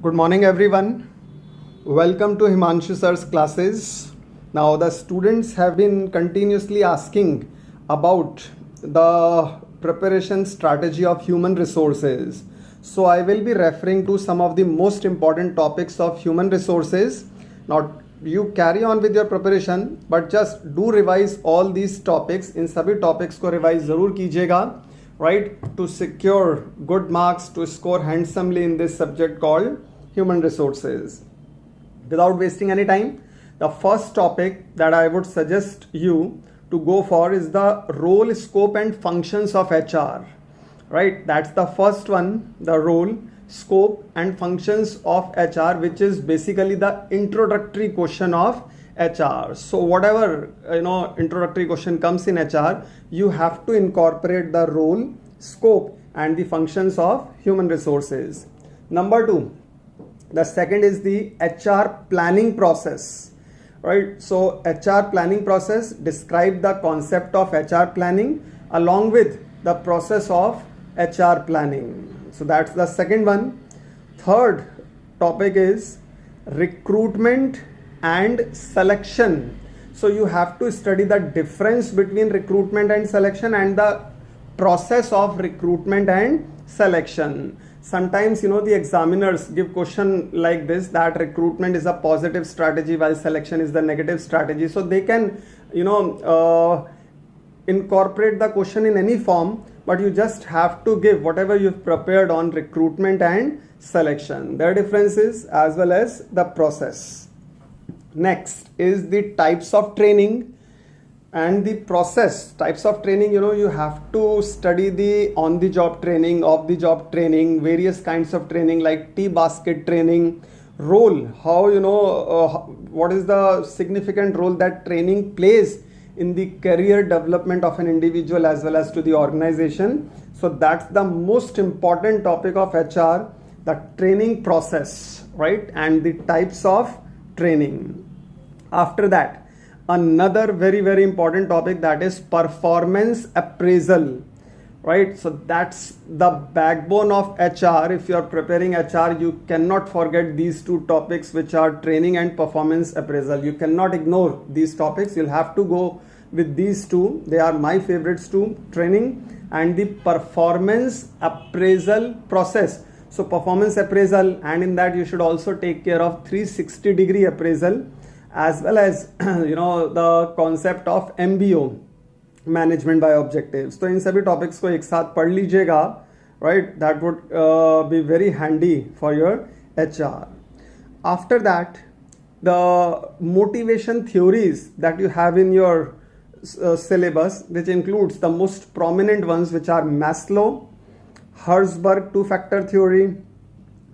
Good morning, everyone. Welcome to Himanshu sir's classes. Now, the students have been continuously asking about the preparation strategy of human resources. So, I will be referring to some of the most important topics of human resources. Now, you carry on with your preparation, but just do revise all these topics. इन सभी topics को revise ज़रूर कीजिएगा, right? To secure good marks, to score handsomely in this subject called human resources. Without wasting any time, the first topic that I would suggest you to go for is the role, scope and functions of HR, right? That's the first one, the role, scope and functions of HR, which is basically the introductory question of HR. So whatever introductory question comes in HR, you have to incorporate the role, scope and the functions of human resources. Number two, the second is the HR planning process, right? So HR planning process, describe the concept of HR planning along with the process of HR planning. So that's the second one. Third topic is recruitment and selection. So you have to study the difference between recruitment and selection and the process of recruitment and selection. Sometimes the examiners give question like this, that recruitment is a positive strategy while selection is the negative strategy. So they can incorporate the question in any form, but you just have to give whatever you've prepared on recruitment and selection, their differences as well as the process. Next is the types of training and the process. Types of training, you have to study the on-the-job training, off-the-job training, various kinds of training like T-basket training. Role, how what is the significant role that training plays in the career development of an individual as well as to the organization. So that's the most important topic of HR, the training process, right? And the types of training. After that, another very important topic, that is performance appraisal, right? So that's the backbone of HR. If you are preparing HR, you cannot forget these two topics, which are training and performance appraisal. You cannot ignore these topics. You'll have to go with these two. They are my favorites too, training and the performance appraisal process. So performance appraisal, and in that you should also take care of 360-degree appraisal as well as the concept of MBO, management by objectives. तो इन सभी topics को एक साथ पढ़ लीजिएगा, right? That would be very handy for your HR. After that, the motivation theories that you have in your syllabus, which includes the most prominent ones, which are Maslow, Herzberg two-factor theory,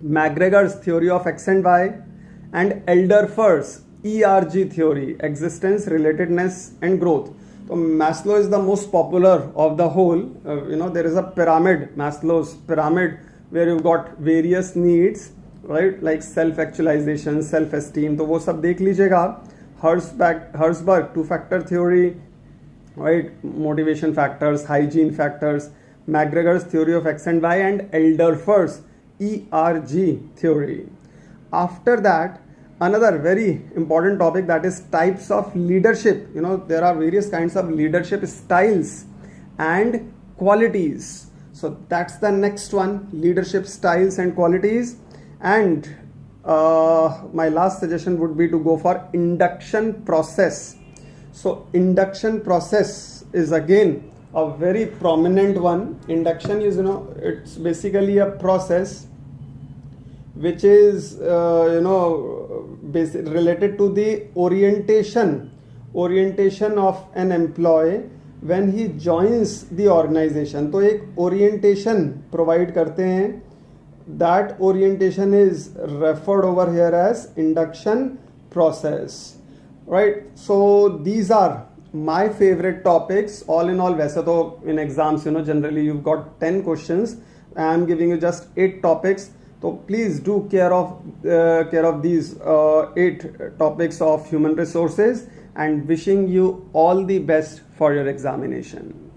McGregor's theory of X and Y, and Elderfer's ERG theory, existence, relatedness and growth. So Maslow is the most popular of the whole. There is a pyramid, Maslow's pyramid, where you've got various needs, right? Like self-actualization, self-esteem. तो वो सब देख लीजिएगा. Herzberg two-factor theory, right? Motivation factors, hygiene factors, McGregor's theory of X and Y, and Elderfer's ERG theory. After that, another very important topic, that is types of leadership. There are various kinds of leadership styles and qualities. So that's the next one, leadership styles and qualities. And my last suggestion would be to go for induction process. So induction process is again a very prominent one. Induction is, it's basically a process which is related to the orientation of an employee when he joins the organization. तो एक orientation provide करते हैं. That orientation is referred over here as induction process, right? So these are my favorite topics. All in all, वैसे तो in exams generally you've got 10 questions. I am giving you just 8 topics. So please do care of these 8 topics of human resources, and wishing you all the best for your examination.